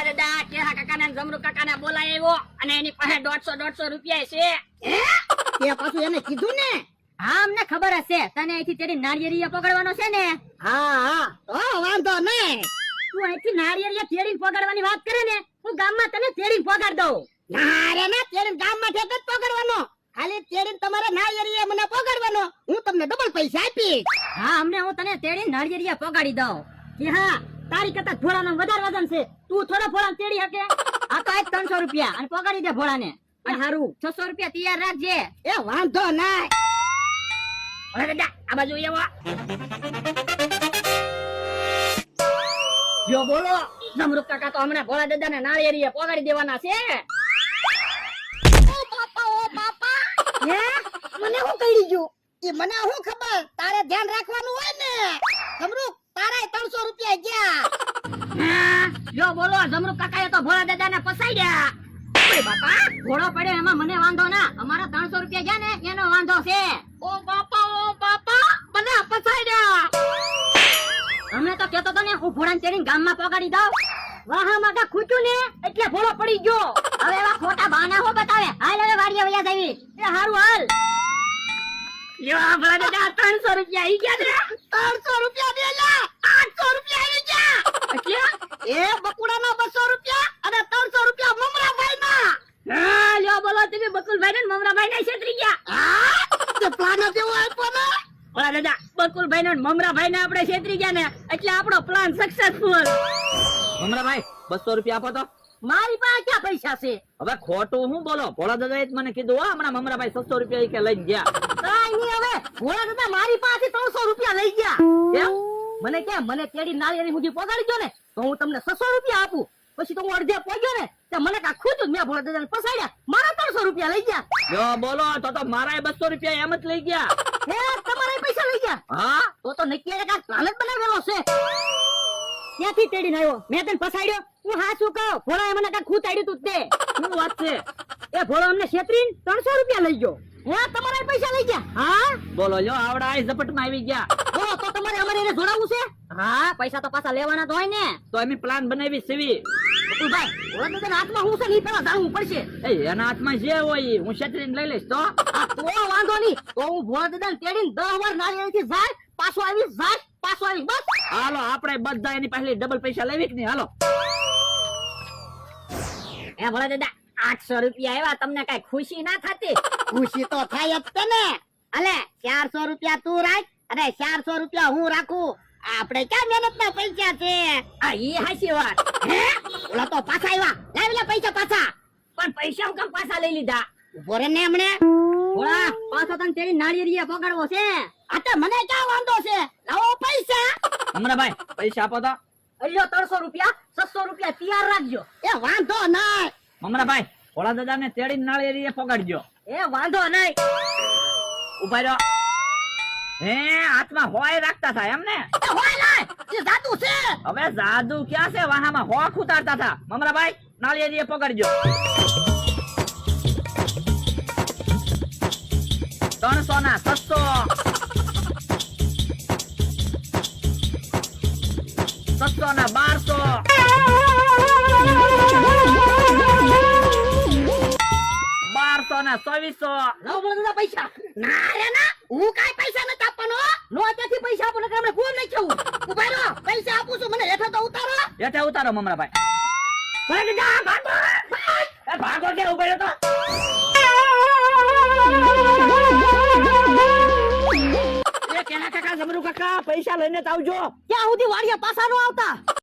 ભોળા દાદા કેહા કાકાને જમરૂ કાકાને બોલાવ્યો અને એની પાસે 150 રૂપિયા છે. તે પાછું એને કીધું ને? હા અમને ખબર હશે તને અહીંથી તેડી નાળિયેરિયા પકડવાનો છે ને. હા તો વાંધો નહીં. તું અહીંથી નાળિયેરિયા તેડીને પકડવાની વાત કરે ને હું ગામમાં તને તેડીને પકડ દઉં. ના રે ના, તેડીને ગામમાં ઠેક જ પકડવાનો. ખાલી તેડીને તમારે નાળિયેરિયા મને પકડવાનો, હું તમને ડબલ પૈસા આપીશ. હા અમને હું તને તેડીને નાળિયેરિયા પકડી દઉં. કે હા તારી કરતા ભોળાનો વધારે વજન છે, તું થોડો ભોળાને તેડી શકે. આ તો આજ 300 રૂપિયા અને પકડી દે ભોળાને. અને હારું 600 રૂપિયા તૈયાર રાખજે. એ વાંધો નહીં. ભોળા દાદા આ બાજુ આવો. જો બોલો જમરૂ કાકા તો હમણાં ભોળા દાદાને નાળિયેરિયા પગાડી દેવાના છે. ઓ બાપા હે મને હું કહી ગયું? એ મને શું ખબર, તારે ધ્યાન રાખવાનું હોય ને. સમરૂ તારાય 300 રૂપિયા ગયા. હા, જો બોલો જમરૂ કાકાએ તો ભોળા દાદાને ફસાડ્યા. ઓય બાપા ઘોડો પડ્યો એમાં મને વાંધો ના, અમારા 300 રૂપિયા ગયા ને એનો વાંધો છે. ઓ બાપા મને ફસાડ્યા. અમે તો કેતો તો ને હું ભોળાને તેડીને ગામમાં પગાડી દઉં. વાહામાં કા ખૂટ્યું ને એટલે ભોળો પડી ગયો. હવે એવા ખોટા બહાના હો બતાવે. હાલ હવે વાડીએ વયા જવી. એ હારું હાલ. યો ભોળા દાદા 300 રૂપિયા આવી ગયા ને. 300 રૂપિયા દે લા. 800 રૂપિયા આવી ગયા. એટલે એ બકુડાના 200 રૂપિયા અને 300 રૂપિયા મમરાભાઈના. હા લ્યો બોલો તમે બકુલભાઈ ને મમરાભાઈ ને છેતરી ગયા. હા તે પ્લાન કેવો આપ્યો ને. ભોળા દાદા બકુલભાઈ ને મમરાભાઈ ને આપણે છેતરી ગયા ને એટલે આપણો પ્લાન સક્સેસફુલ. મમરાભાઈ 200 રૂપિયા આપો તો. મારી પાસે ક્યાં પૈસા છે? હવે ખોટું હું બોલો, ભોળા દાદાએ જ મને કીધું હો હમણાં મમરાભાઈ 600 રૂપિયા ઈ કે લઈને ગયા. કાઈ નહીં હવે ભોળા દાદા મારી પાસે 300 રૂપિયા લઈ ગયા. કેમ? મને તેડી નાળિયેરી સુધી પગાડી દો ને તો હું તમને 600 રૂપિયા આપું. પછી તો હું અડધે પહોંચ્યો ને તે મને કા ખૂટ્યું મેં ભોળા દાદાને ફસાડ્યા. મારા 300 રૂપિયા લઈ ગયા. જો બોલો તો મારાય 200 રૂપિયા એમ જ લઈ ગયા. હે તમારે પૈસા લઈ ગયા? હા તો નક્કી કાંઈક પ્લાન જ બનાવેલો છે. ક્યાંથી તેડીને આવ્યો? મેં તને ફસાડ્યો? હું હાચું કહું, ભોળાએ મને કાંઈક ખૂતાડ્યું તું તે. શું વાત છે? એ ભોળો અમને છેતરીને 300 રૂપિયા લઈ ગયો. હે તમારા પૈસા લઈ ગયા? હા બોલો લ્યો આવડા આઈ ઝપટમાં આવી ગયા. બોલો તો તમારે અમારે એને જોડાવવું છે? હા પૈસા તો પાછા લેવાના તો હોય ને. તો અમે પ્લાન બનાવી સીવી. ભાઈ ભોળા દાદાના હાથમાં હું છે ને ઈ પેલા જાણવું પડશે. એ એના હાથમાં જે હોય ઈ હું છેતરીને લઈ લઈશ. તો તો વાંધો નહીં, તો હું ભોળા દાદાને તેડીને 10 વાર નાળિયેરીથી જાય પાછો આવી બસ. હાલો આપણે બધા એની પાસે ડબલ પૈસા લેવી કે નહીં? હાલો. એ ભોળા દાદા 800 રૂપિયા આવ્યા તમને કઈ ખુશી ના થતી? ખુશી તો થાય જ છે ને. અલે 400 રૂપિયા તું રાખ અને 400 રૂપિયા હું રાખું. આપણે ક્યાં મહેનતના પૈસા છે. આ ઈ હાચી વાત. હે ઓલા તો પાછા આવ્યા. લાવી લે પૈસા પાછા. પણ પૈસા હું કેમ પાછા લઈ લીધા? ઉભો રે ને હમણે. ભોળા પાછો તને તેડી નાળિયેરીયા પકડવો છે. આ તો મને ક્યાં વાંધો છે. લાવો પૈસા. મમરાભાઈ પૈસા આપો તો. અલ્યો 300 રૂપિયા 600 રૂપિયા તૈયાર રાખજો. એ વાંધો નહીં. મમરાભાઈ ભોળા દાદાને તેડીને નાળિયેરીએ પગાડજો. એ વાંધો નહીં. ઉભા રહ્યો. હે હાથમાં હોય રાખતા હતા એમ ને? એ હોય લાય. એ જાદુ છે. હવે જાદુ ક્યાં છે? વાહામાં હોક ઉતારતા હતા. મમરાભાઈ નાળિયેરીએ પગાડજો. 300 ના 600. 600 ના 1200. 1200 ના 2400. લાવો ભોળા દાદા પૈસા. ના રે ના, હું કાઈ પૈસા નથી આપવાનો. નો ત્યાંથી પૈસા આપો નકર આપણે ફોન નહીં ખાવું. ઉભા રહો, પૈસા આપું છું, મને હેઠો તો ઉતારો. હેઠે ઉતારો મમરાભાઈ. ભોળા દાદા ભાગો. એ ભાગો કે ઉભા રહ્યો તો. એ કેના કાકા જમરૂ કાકા પૈસા લઈને જ આવજો. ક્યાં સુધી વાડિયા પાછા નો આવતા?